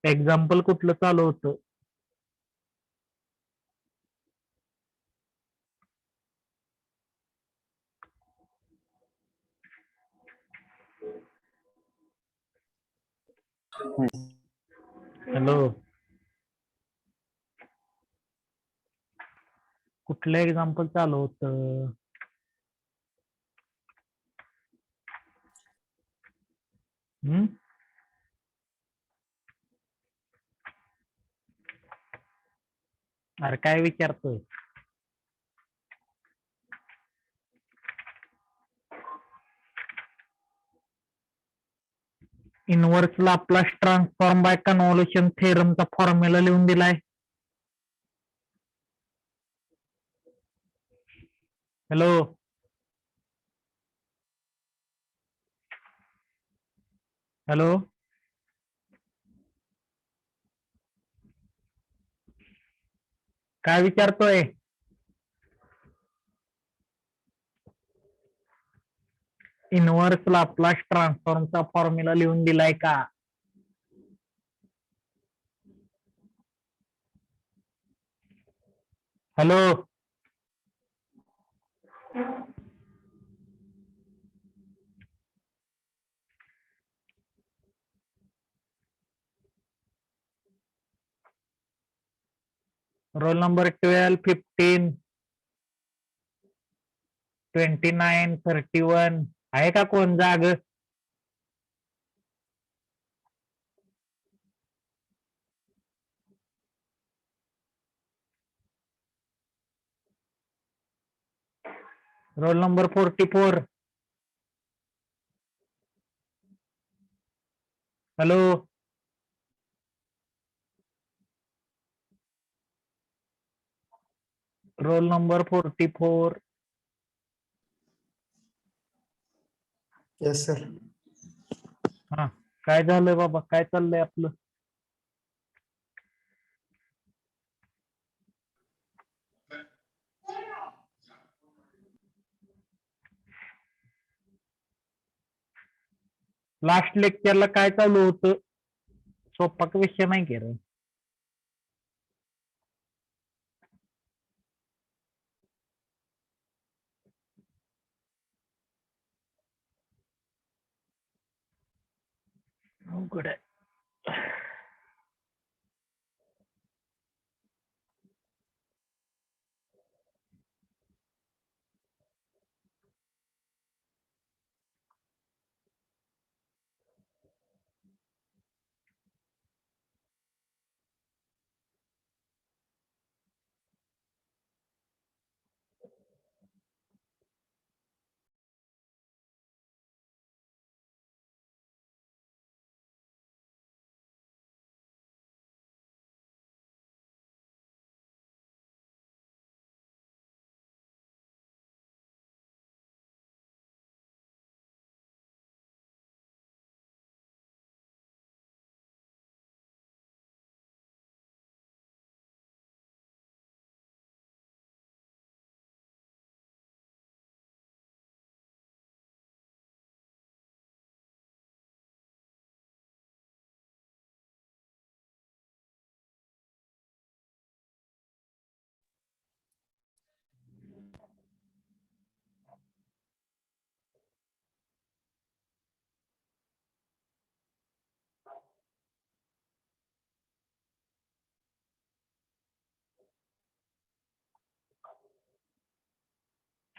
Example कुठलं चालू होतं? हॅलो, कुठलं एक्झाम्पल चालू होतं? अरे काय विचारतोय? Inverse Laplace transform by convolution थेरमचा फॉर्म्युला लिहून दिलाय. हॅलो, हॅलो, काय विचारतोय? इनव्हर्स लाप्लास ट्रान्सफॉर्मचा फॉर्म्युला लिहून दिलाय का? हॅलो, रोल नंबर 12, 15, 29, 31 आहे का कोण जाग? Roll number 44. Hello, roll number 44. Yes sir. हा, काय झालंय बाबा? काय चाललंय आपलं? लास्ट लेक्चरला काय चालू होतं? सोपा विषय नाही की रे. अवघड आहे.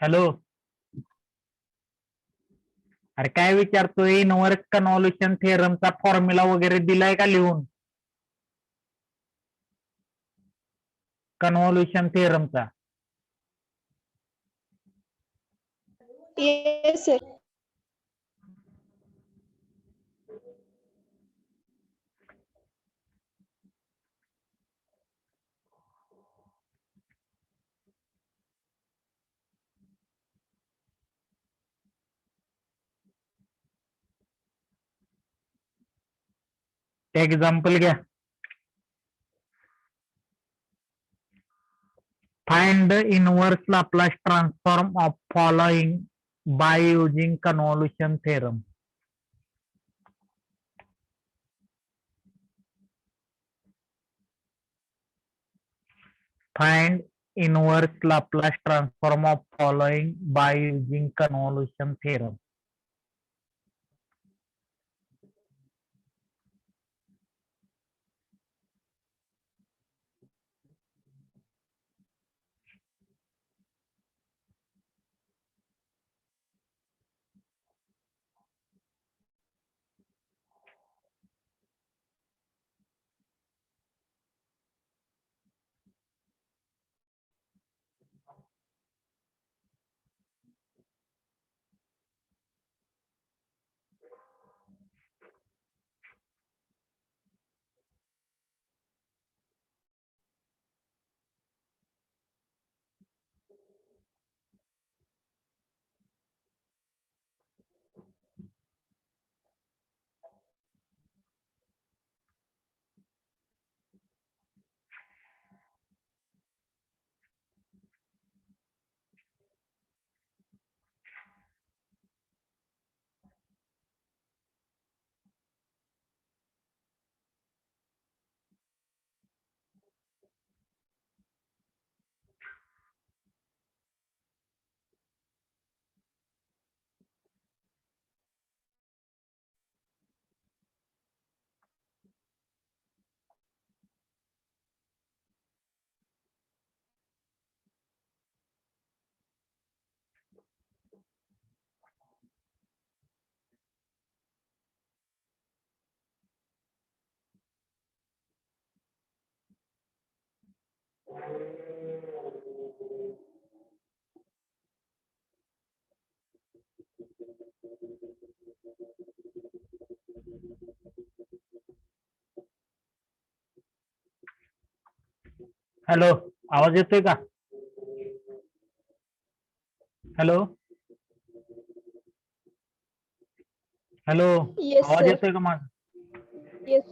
हॅलो, अरे काय विचारतोय? इनव्हर्स कन्व्होल्युशन थेरमचा फॉर्म्युला वगैरे दिलाय का लिहून? कन्व्होल्युशन थेरमचा. Yes sir. एक्झाम्पल घ्या. Find the inverse Laplace transform of following by using convolution theorem. Find inverse Laplace transform of following by using convolution theorem. Hello, आवाज येतोय का? हॅलो हॅलो, Yes, आवाज sir. येतोय का माझा? Yes.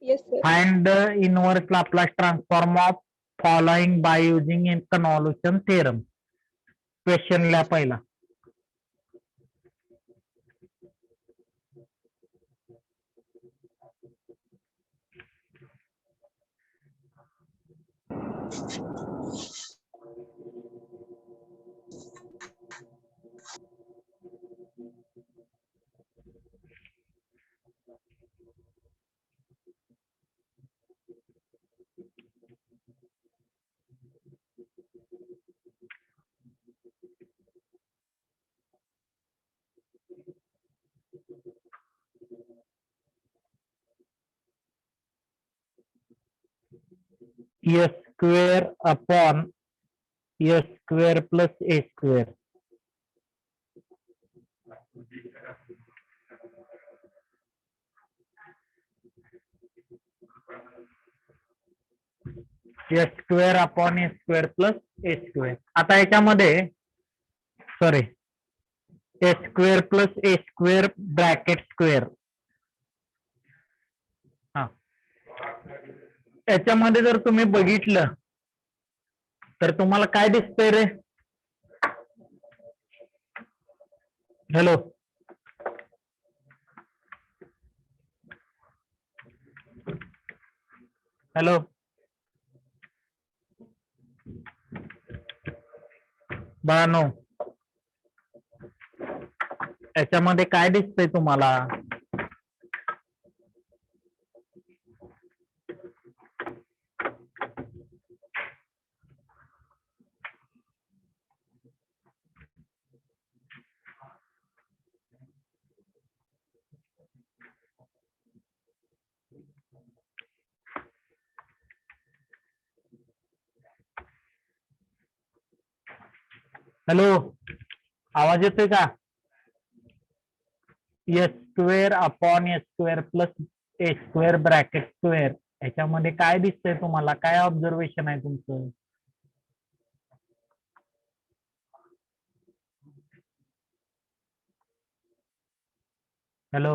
Yes, sir. Find the inverse Laplace transform of following by using convolution theorem. Question ला पहिला. S square upon S square plus A square. S square upon A square plus A square. आता याच्यामध्ये sorry A square plus A square bracket square. हा, याच्यामध्ये जर तुम्ही बघितलं तर तुम्हाला काय दिसतंय रे? हॅलो, हॅलो, बाळांनो, याच्यामध्ये काय दिसतंय तुम्हाला? हॅलो, आवाज येतोय का? S square upon S square plus A square bracket square, याच्यामध्ये काय दिसतंय तुम्हाला? काय ऑब्झर्वेशन आहे तुमचं? हॅलो,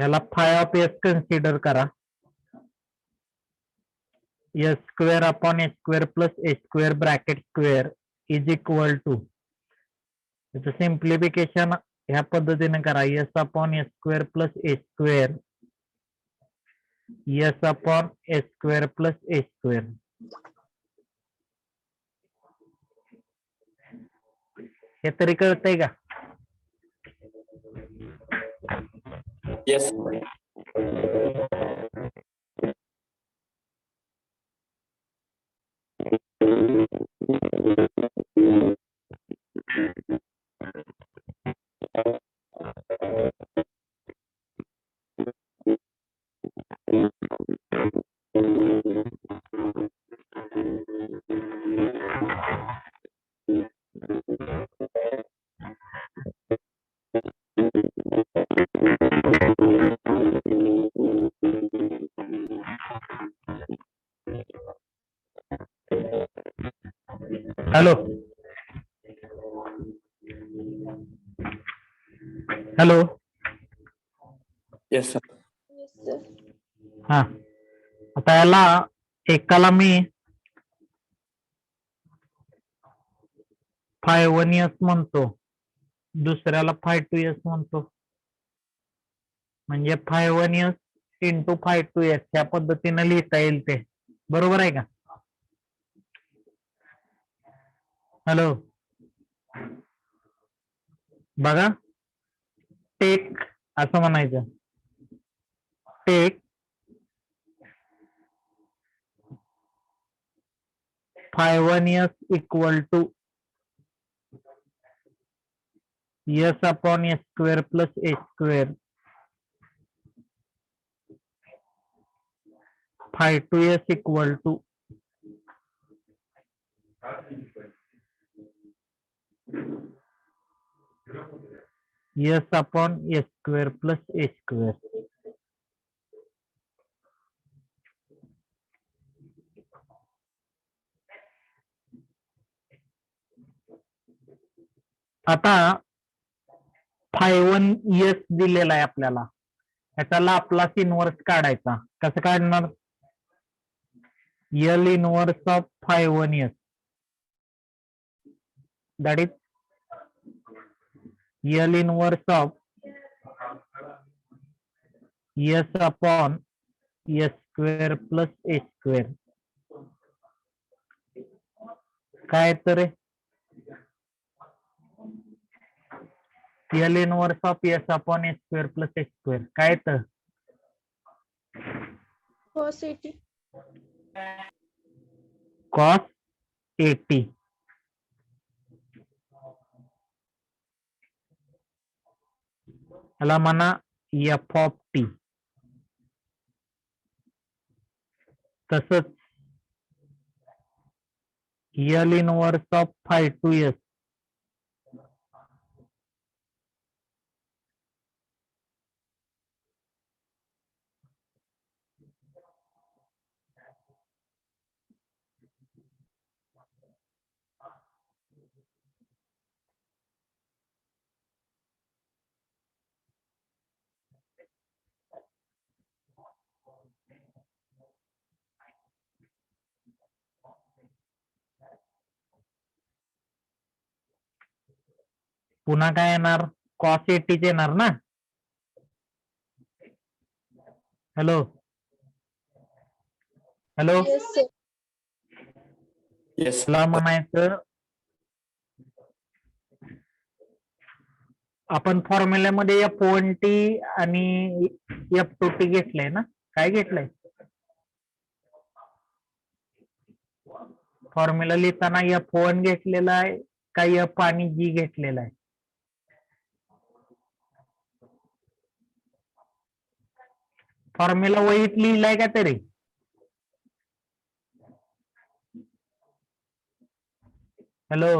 ह्याला फाय ऑफ एस कन्सिडर करा. S square upon S square plus S square bracket square is equal to, त्याचं सिम्प्लिफिकेशन ह्या पद्धतीने करा. S upon S square plus S square, S upon S square plus S square. हे तरी कळतंय का? Yes. Hello hello. Yes, sir. Yes, sir. हा, आता याला एकाला मी 5 1s म्हणतो, दुसऱ्याला 5 2s म्हणतो. म्हणजे 5 1s इंटू 5 2s ह्या पद्धतीने लिहिता येईल ते. बरोबर आहे का? हॅलो, बघा, टेक असं म्हणायचं. Take 5 1s equal to S upon S square plus S square 5 2s equal to S upon S square plus S square. आता 5 1s दिलेला आहे आपल्याला, ह्याचा लाप्लास इन्व्हर्स काढायचा. कसं काढणार? L inverse of 5 1s, that is L inverse of S upon S square plus S square. काय तर L inverse of S upon S square plus S square काय तर Cos 80. cos 80. ह्याला म्हणा एफ ऑफ टी. तसंच L inverse of 5 2s पुन्हा काय येणार? cos 80 येणार ना. Hello hello, Yes, sir. Yes. ला म्हणायचं आपण फॉर्म्युल्यामध्ये F1T आणि F2T घेतलंय ना. काय घेतलंय फॉर्म्युला लिहिताना? F1 घेतलेला आहे का F आणि G घेतलेला आहे? फॉर्म्युला वहीत लिहिलाय का तरी? Hello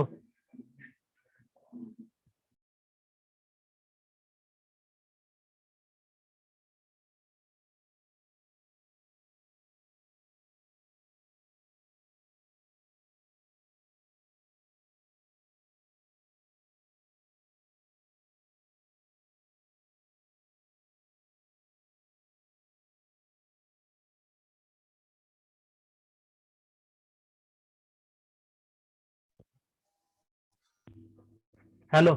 hello,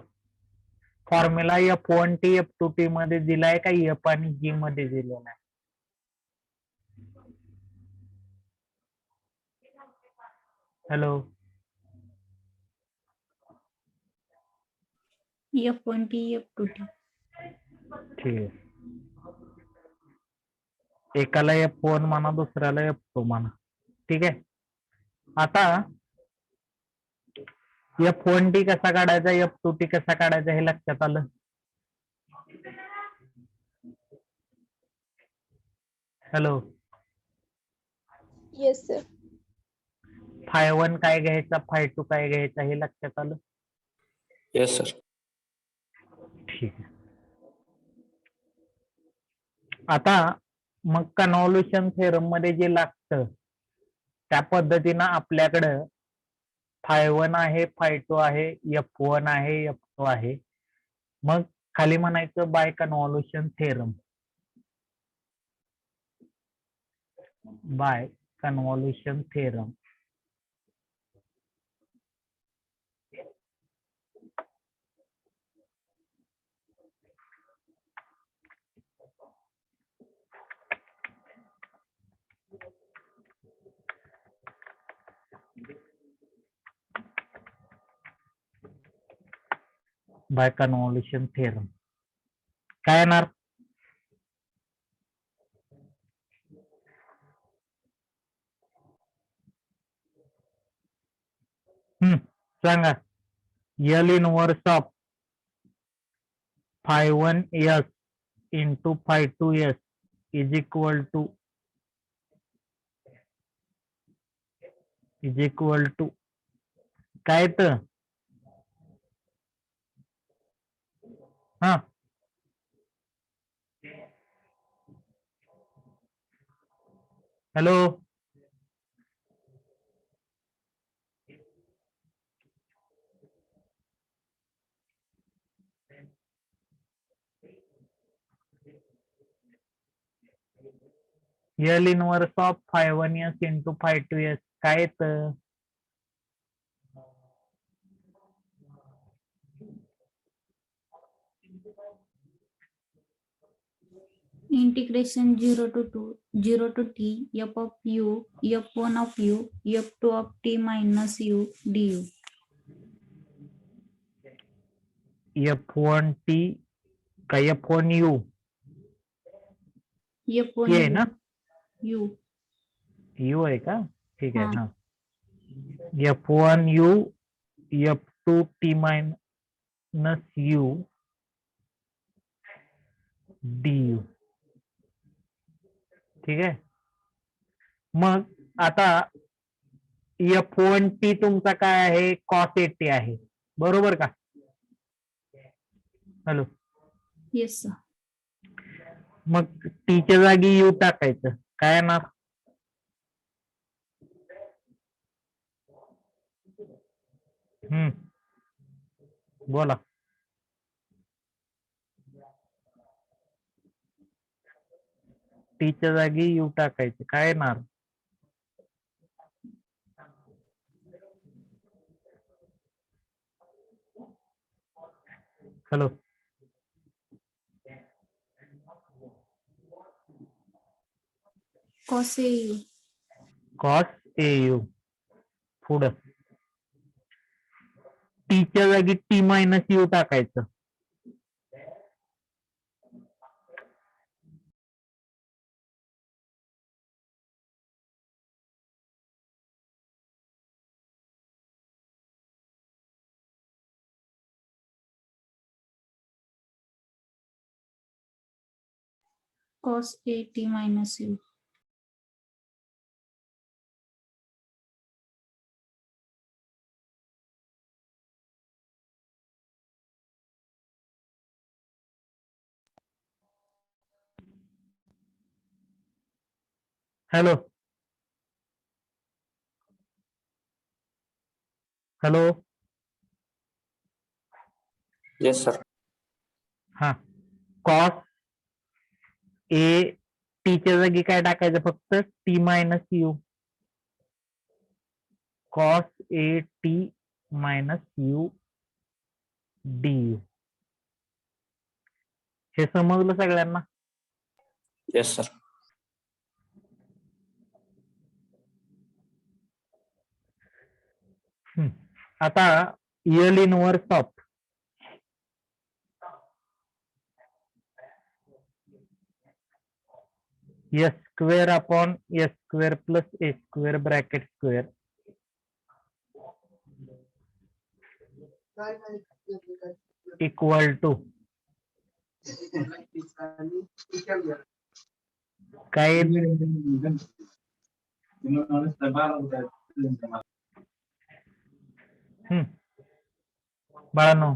formula F1T F2T मध्ये दिलाय का F आणि G मध्ये दिलेला आहे? Hello, F1T, F2T. ठीक आहे. एकाला F1 म्हणा, दुसऱ्याला F2 म्हणा. ठीक आहे. आता F1T कसा काढायचा, F2T कसा काढायचा हे लक्षात आलं? Hello, Yes, sir. Φ1 काय घ्यायचा, Φ2 काय घ्यायचा हे लक्षात आलं? Yes, sir. ठीक आहे. आता मग कन्व्होल्युशन थेरम मध्ये जे लागतं त्या पद्धतीनं आपल्याकडं Φ1 आहे, Φ2 आहे, F1 आहे, F2 आहे. मग खाली म्हणायचं by convolution theorem. By convolution theorem. By convolution theorem काय येणार? सांगा. L inverse of Φ1s into Φ2s is equal to काय तर हा hello, L inverse of Φ1s into Φ2s काय तर Integration 0 to t f of u, f1 of u, f2 of t minus u du. F1T का F1U f1 ये आहे ना? u. U आहे का? ठीक आहे. हा. हा, F1U F2T minus U du. ठीक आहे. मग आता F1T तुमचा काय आहे, cos 80 आहे, बरोबर का? Hello, Yes, sir. मग टीच्या जागी U टाकायचं काय येणार? बोला. टीच्या जागी U टाकायचं काय येणार? Hello, Cos AU. cos AU पुढं टीच्या जागी T मायनस U टाकायचं. Cos AT minus u. Hello, hello, Yes, sir. हा, cos A टीच्या जागी काय टाकायचं, फक्त T minus U. cos AT minus U du. हे समजलं सगळ्यांना? Yes, sir. आता L inverse of S square upon S square plus A square bracket square equal to काय बाळांनो,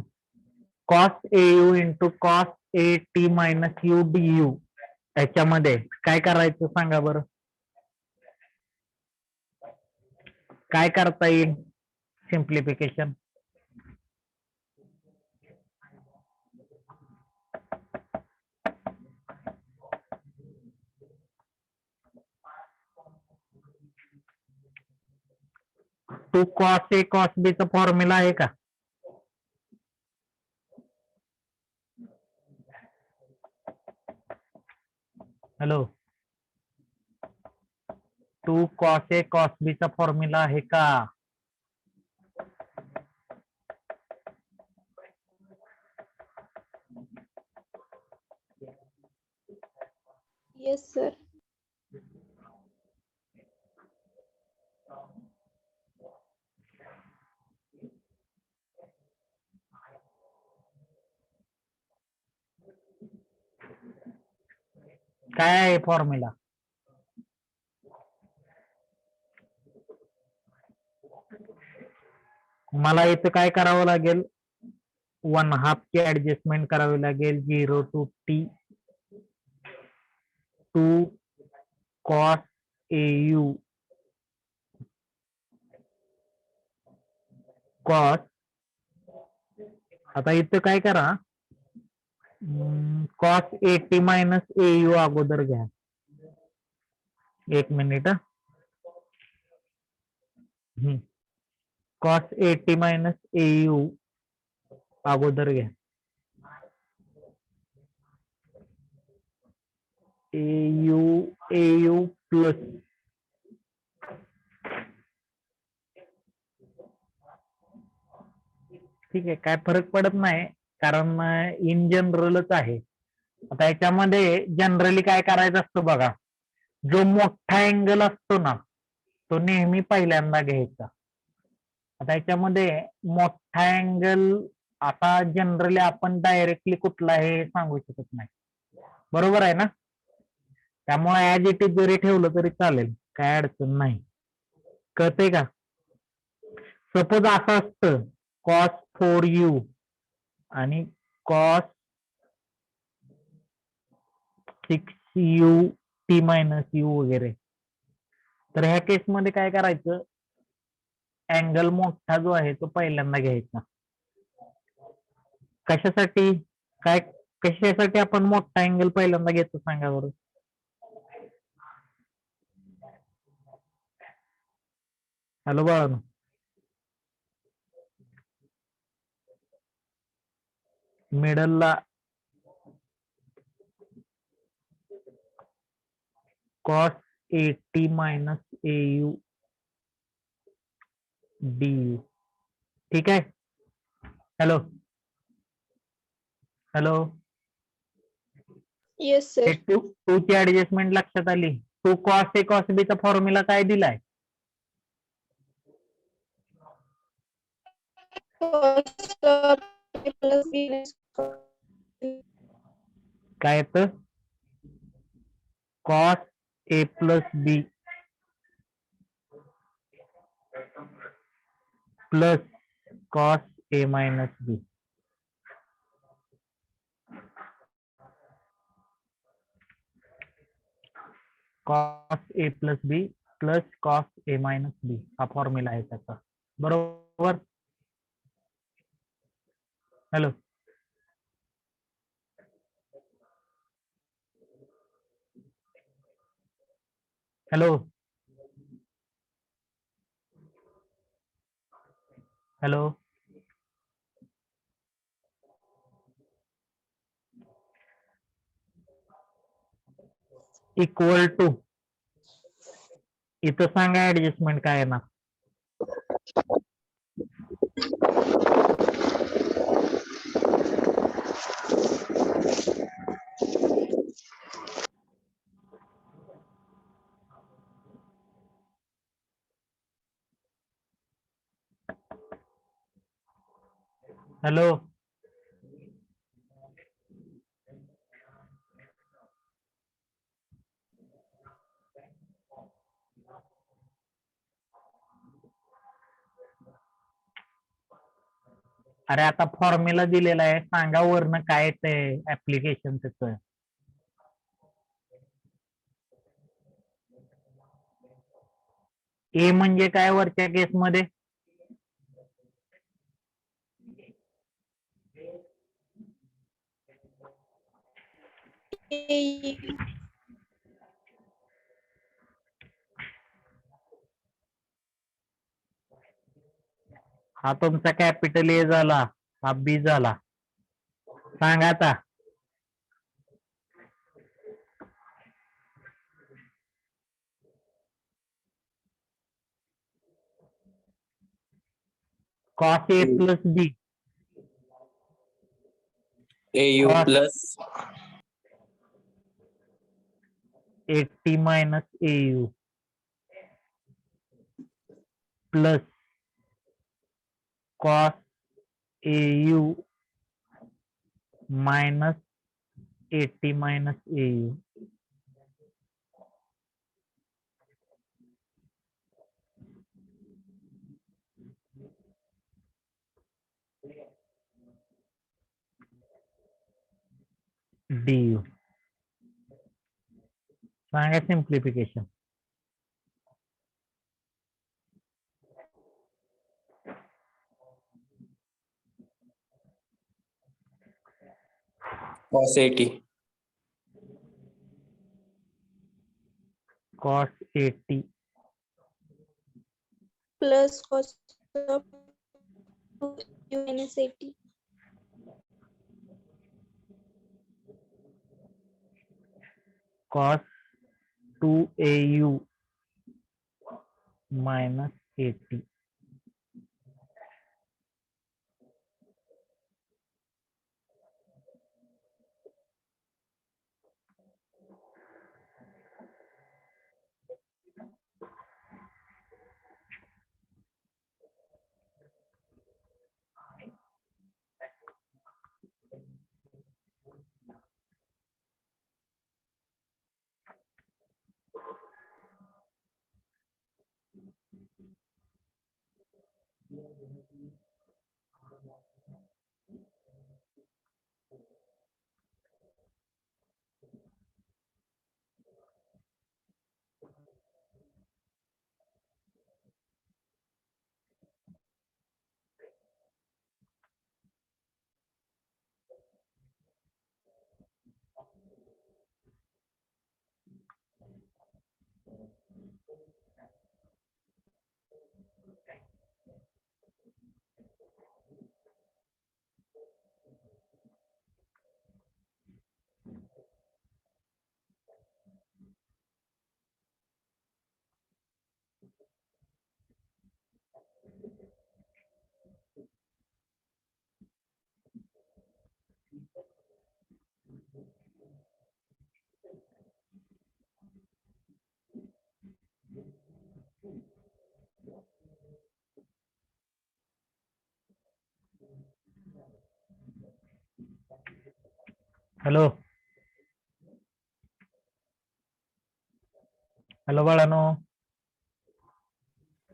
cos A U into cos A T minus U D U याच्यामध्ये काय करायचं सांगा बरं? काय करता येईल simplification? Two cos A cos B चा फॉर्म्युला आहे का? Hello, two cos A cos B चा फॉर्म्युला आहे का? Yes, sir. काय आहे फॉर्म्युला? मला इथं काय करावं लागेल? 1/2 ची ऍडजस्टमेंट करावी लागेल. 0 to T 2 cos A U cos. आता इथं काय करा, cos A T minus A U अगोदर घ्या. एक minute. Cos A T minus A U अगोदर घ्या. ए यू प्लस ठीक आहे, काय फरक पडत नाही कारण इन जनरलच आहे. आता याच्यामध्ये जनरली काय करायचं असतं बघा, जो मोठा अँगल असतो ना तो नेहमी पहिल्यांदा घ्यायचा. आता याच्यामध्ये मोठा अँगल आता जनरली आपण डायरेक्टली कुठला हे सांगू शकत नाही, बरोबर आहे ना? त्यामुळे ऍज इट इज जरी ठेवलं तरी चालेल, काय अडचण नाही. कळतंय का? सपोज असं असतं कॉस 4u आणि cos 6u T minus you वगैरे, तर ह्या केसमध्ये काय करायचं, अँगल मोठा जो आहे तो पहिल्यांदा घ्यायचा. कशासाठी काय, कशासाठी आपण मोठा अँगल पहिल्यांदा घेतो सांगा बरं? हॅलो बाळांनो, मिडलला cos A T minus A U D U. ठीक आहे. Hello hello, Yes, sir. Two ची ऍडजस्टमेंट लक्षात आली? Two cos A cos B चा फॉर्म्युला काय दिलाय? Cos of A plus B is काय येतं? Cos A plus B plus cos A minus B. Cos A plus B plus cos A minus B हा formula आहे त्याचा, बरोबर? Hello, hello hello equal to इथं सांगा ऍडजस्टमेंट काय येणार. हॅलो. अरे आता फॉर्म्युला दिलेला आहे, सांगा वरनं काय येतंय ऍप्लिकेशन त्याचं. ए म्हणजे काय वरच्या केसमध्ये. AU हा तुमचा कॅपिटल ए झाला, हा बी झाला. सांगा आता. Cos A plus B. AU Cos plus 80 minus AU plus cos AU minus 80 minus AU. DU. सांगा simplification. cos 80 cos 80 plus cos of 2 minus 80 cos 2AU minus 80. Hello. Hello बाळानो.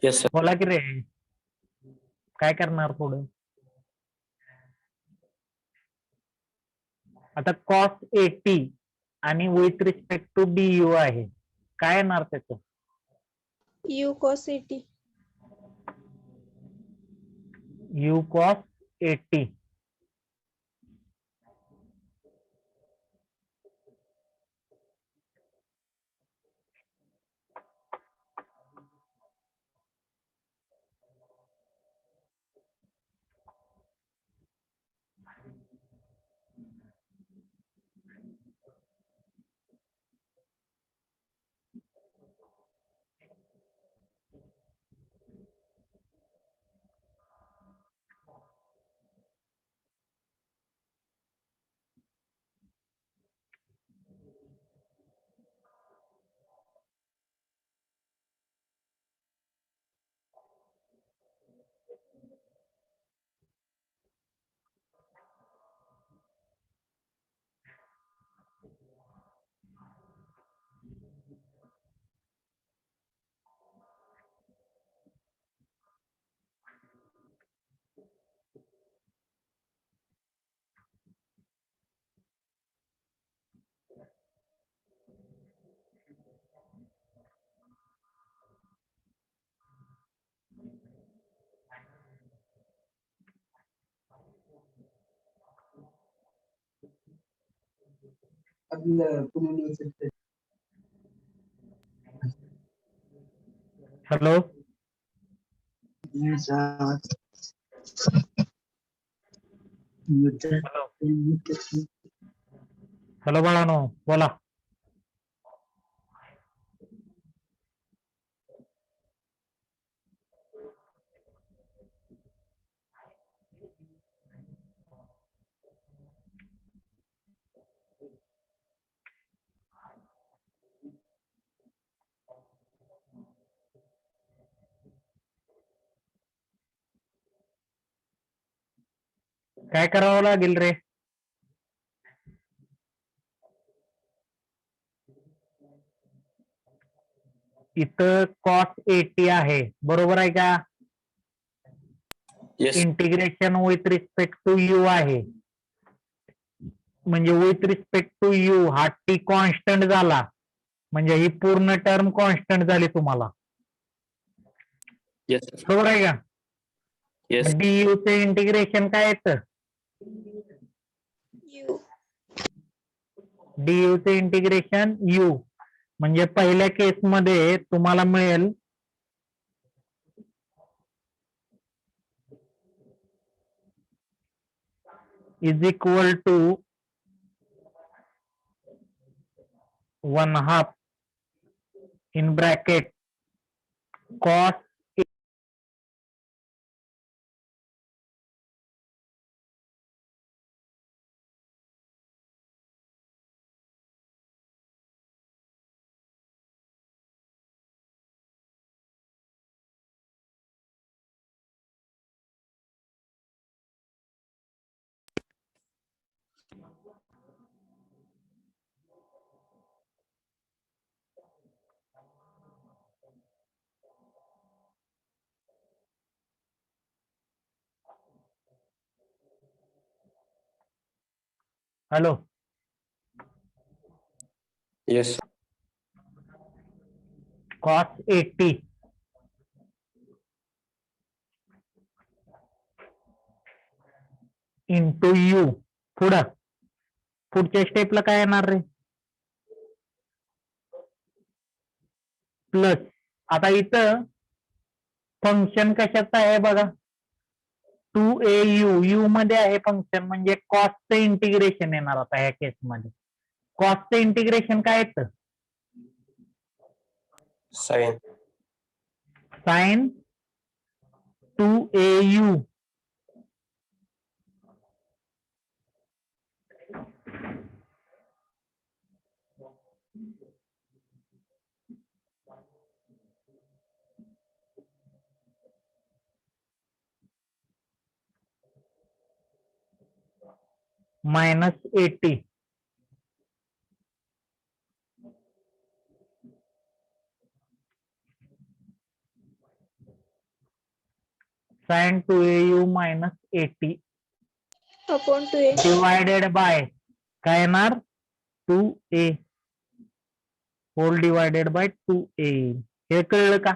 yes sir. बोला की रे. काय करणार पुढे. आता कॉस 80 आणि with respect to DU आहे, काय येणार त्याचं. U cos 80 U cos 80. Hello hello hello बाळानो बोला. काय करावं लागेल रे? इथं cos 80 आहे, बरोबर आहे का? Yes. Integration with respect to U आहे, म्हणजे विथ रिस्पेक्ट टू यू हा टी कॉन्स्टंट झाला, म्हणजे ही पूर्ण टर्म कॉन्स्टंट झाली तुम्हाला, Yes. Sir. बरोबर आहे का? Yes. डीयू चे इंटिग्रेशन काय येतं? U. डीयू चे इंटिग्रेशन यू, म्हणजे पहिल्या केसमध्ये तुम्हाला मिळेल is equal to 1/2 in bracket cos hello Yes. cos 80 into U, पुढच्या स्टेपला काय येणार रे? प्लस, आता इथं फंक्शन कशाचं आहे बघा, 2au यू मध्ये आहे फंक्शन, म्हणजे कॉसचं इंटिग्रेशन येणार आता ह्या केसमध्ये. कॉसचं इंटिग्रेशन काय येतं? Sin. Sine 2au minus 80 sine 2au minus 80 Upon 2A. Divided by काय येणार? 2a hole divided by 2a. हे कळलं का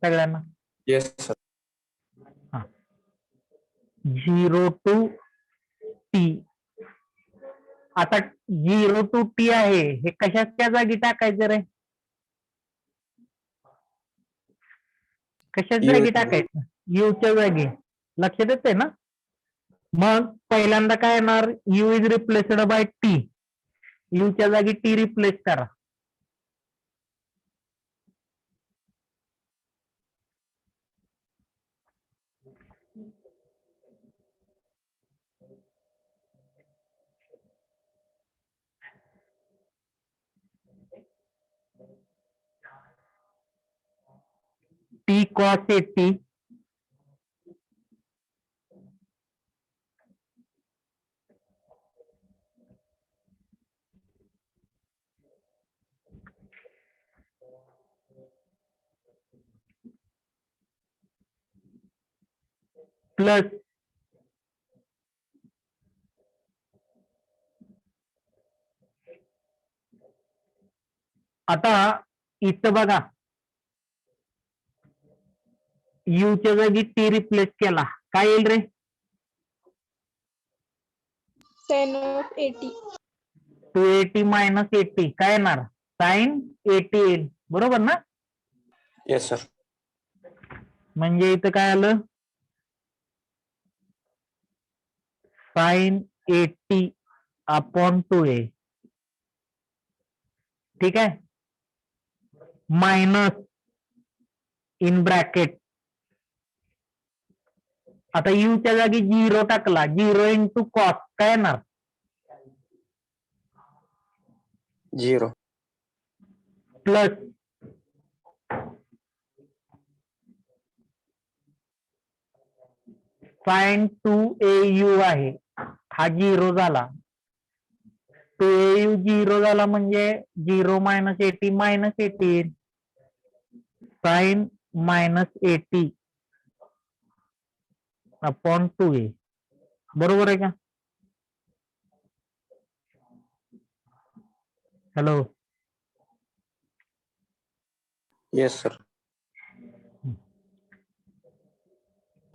सगळ्यांना? Yes. Sir. 0 to T. आता 0 टू टी आहे, हे कशाच्या जागी टाकायचं रे? कशाच्या U. जागी टाकायचं? यूच्या जागी. लक्षात येते ना? मग पहिल्यांदा काय येणार? U is replaced by T. यूच्या जागी टी रिप्लेस करा. टी कॉस 80 प्लस आता इथं बघा, यूच्या जागी टी रिप्लेस केला, काय येईल रे? Sin of 80. 280 मायनस 80 काय येणार? साइन 80 येईल, बरोबर ना? Yes, sir. म्हणजे इथं काय आलं? Sine 80 upon 2a. ठीक आहे, मायनस इन ब्रॅकेट, आता यू च्या जागी 0 टाकला, 0 इंटू कॉस काय येणार? 0. प्लस साइन 2au आहे, हा 0 झाला. 2au 0 झाला म्हणजे 0 minus 80 minus 80, sine minus 80 upon 2a. बरोबर आहे का? Hello, Yes, sir.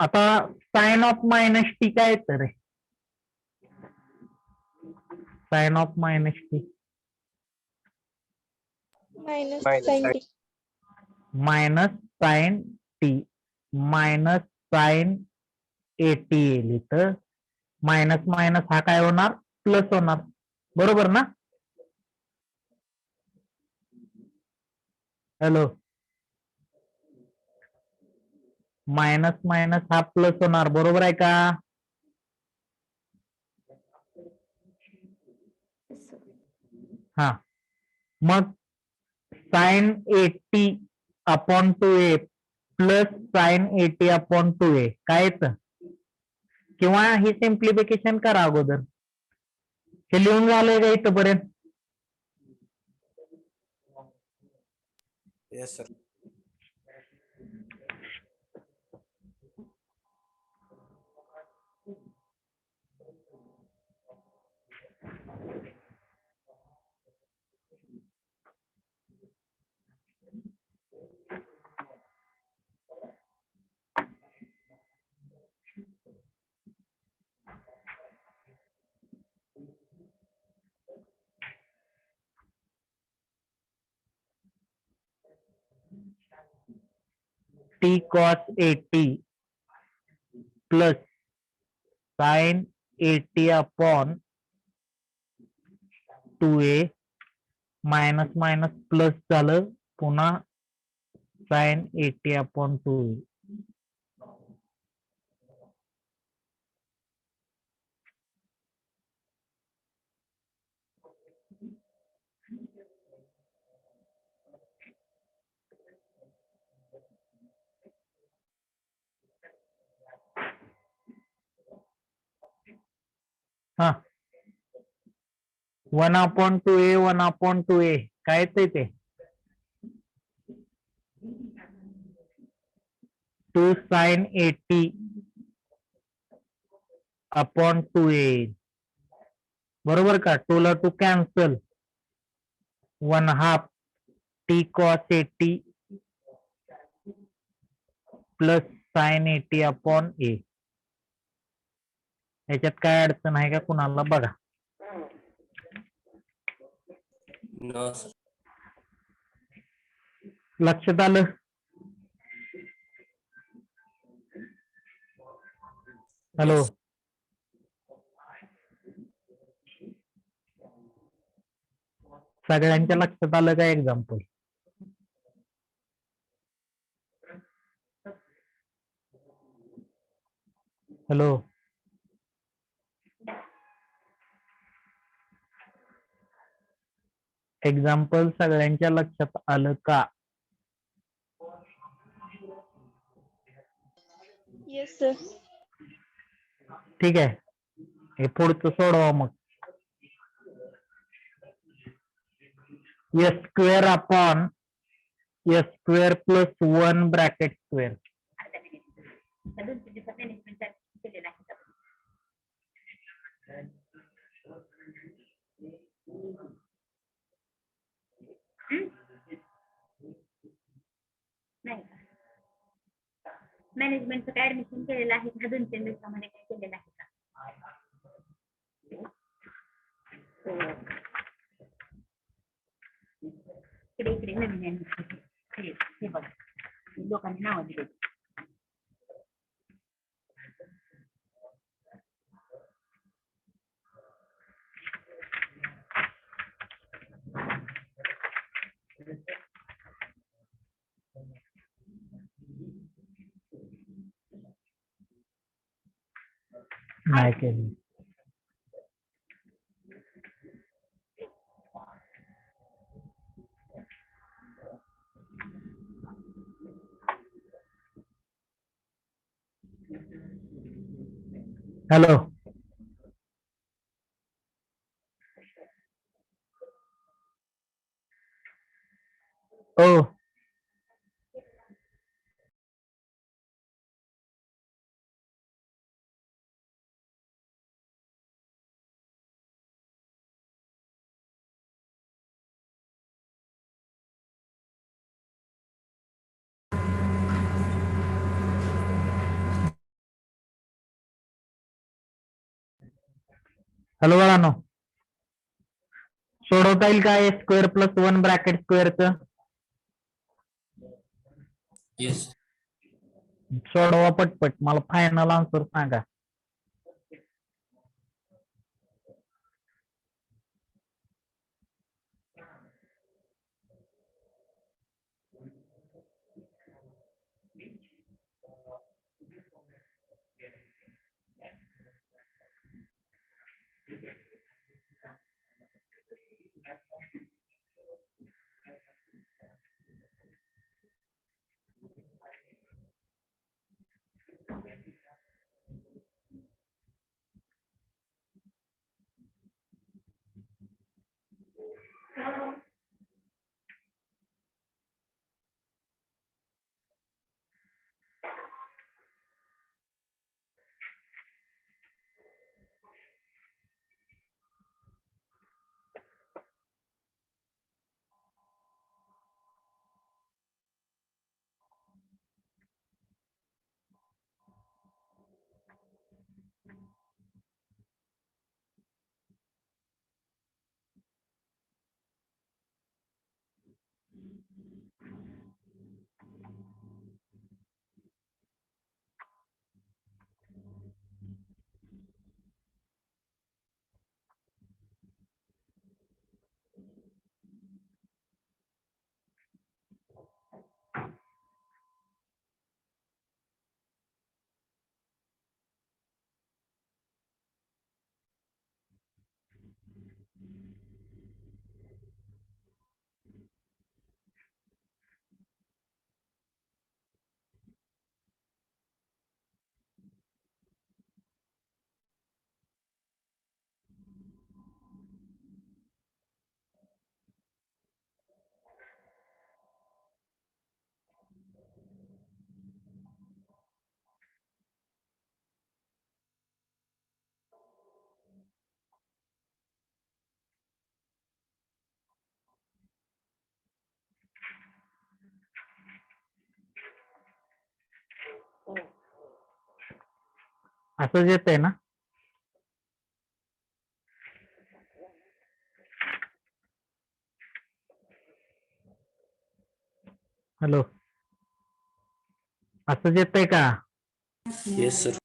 आता साइन ऑफ मायनस टी काय येतं रे? Sine of minus T minus Minus sin sin. t. Minus sine T minus sine 80 येईल इथं. मायनस मायनस हा काय होणार? प्लस होणार, बरोबर ना? हॅलो, मायनस मायनस हा प्लस होणार, बरोबर आहे का? हा, मग sine 80 upon 2a plus sine 80 upon 2a काय येतं? किंवा हे सिम्प्लिफिकेशन करा अगोदर. हे लिहून झालंय का इथपर्यंत? Yes, sir. t cos 80 plus sine 80 upon 2a minus minus plus झालं, पुन्हा साइन 80 अपॉन 2a. हा, 1 अपॉन 2a 1 अपॉन 2a काय येतंय ते? 2 साइन 80 अपॉन 2a, बरोबर का? 2 ला 2 cancel, 1/2 t cos 80 plus sine 80 upon a. याच्यात काय अडचण आहे का कुणाला? बघा. No, sir. लक्षात आलं? Hello, Yes. सगळ्यांच्या लक्षात आलं का एक्झाम्पल? हॅलो, एक्झाम्पल सगळ्यांच्या लक्षात आलं का? Yes, sir. ठीक आहे, हे पुढचं सोडवा मग. S square upon S square plus 1 bracket square. मॅनेजमेंटचं काय ऍडमिशन केलेलं आहे का? 2-3 दिवसामध्ये काय केलेलं आहे का? इकडे नवीन आहे. हे बघा लोकांनी नाव दिले. नाही केली. हॅलो. हो. हॅलो बाळांनो, सोडवता येईल का स्क्वेअर प्लस 1 ब्रॅकेट स्क्वेअरचं? Yes. सोडवा पटपट, मला फायनल आन्सर सांगा. असंच येतंय ना? हॅलो, असंच येतंय का? Yes, sir.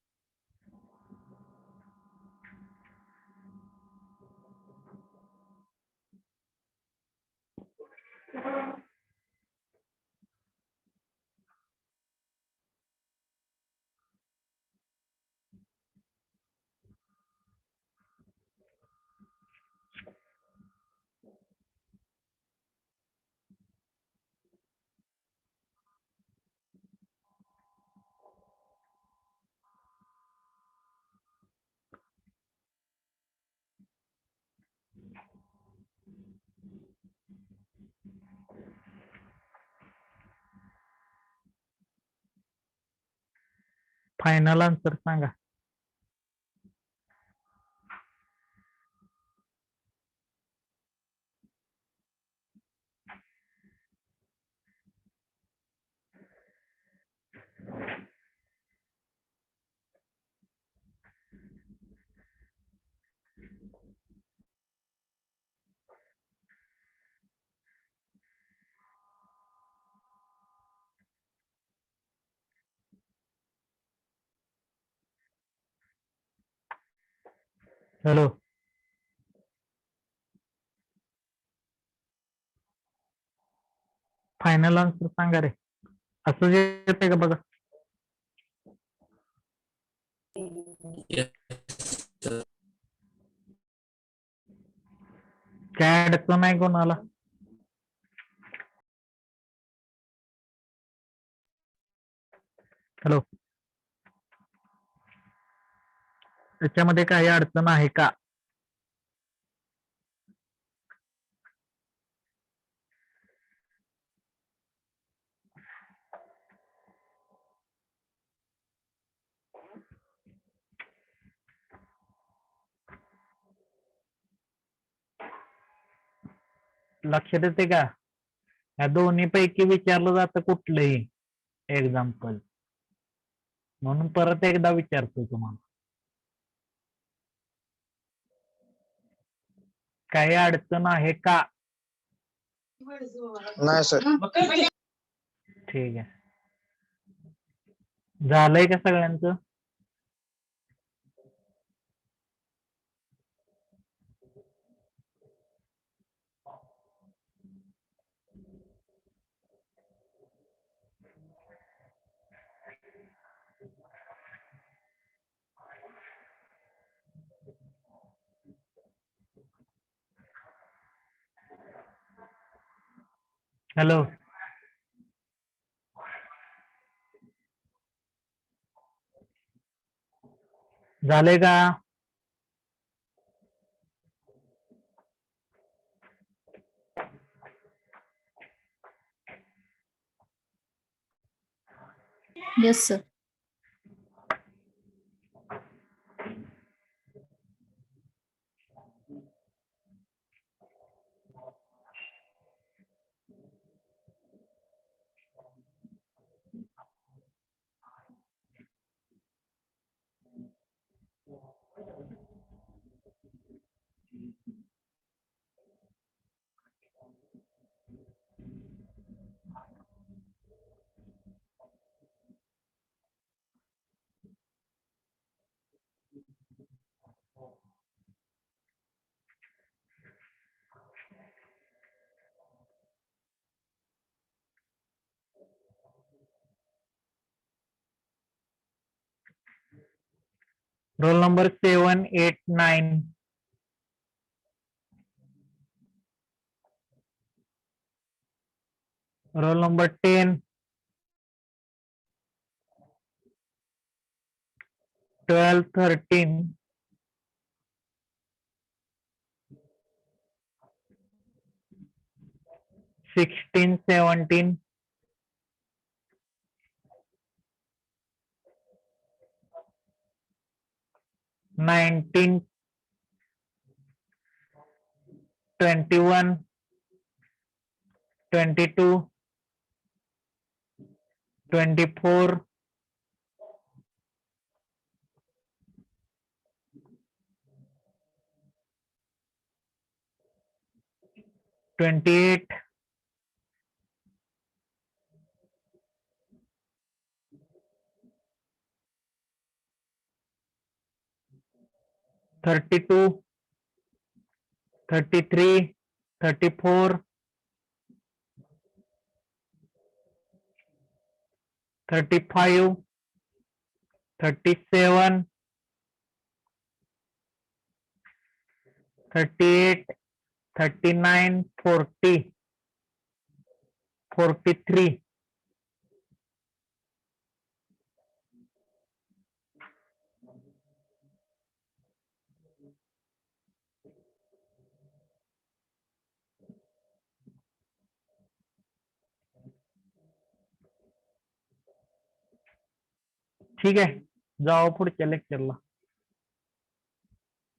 फायनल आन्सर सांगा. हॅलो. फायनल आन्सर सांगा रे. असं जे येते का बघा. Yes, sir. काय अडचण नाही कोणाला. हॅलो. त्याच्यामध्ये काही अडचण आहे का? लक्षात येते का? या दोन्ही पैकी विचारलं जातं कुठलंही एक्झाम्पल, म्हणून परत एकदा विचारतो तुम्हाला. काही अडचण आहे का? नाही सर. ठीक आहे. झालंय का सगळ्यांचं? हॅलो. झालंय का? Yes sir. Roll number 789. Roll number 10, 12, 13, 16, 17, 19, 21, 22, 24, 28, 32, 33, 34, 35, 37, 38, 39, 40, 43. ठीक आहे, जाऊ पुढच्या लेक्चरला.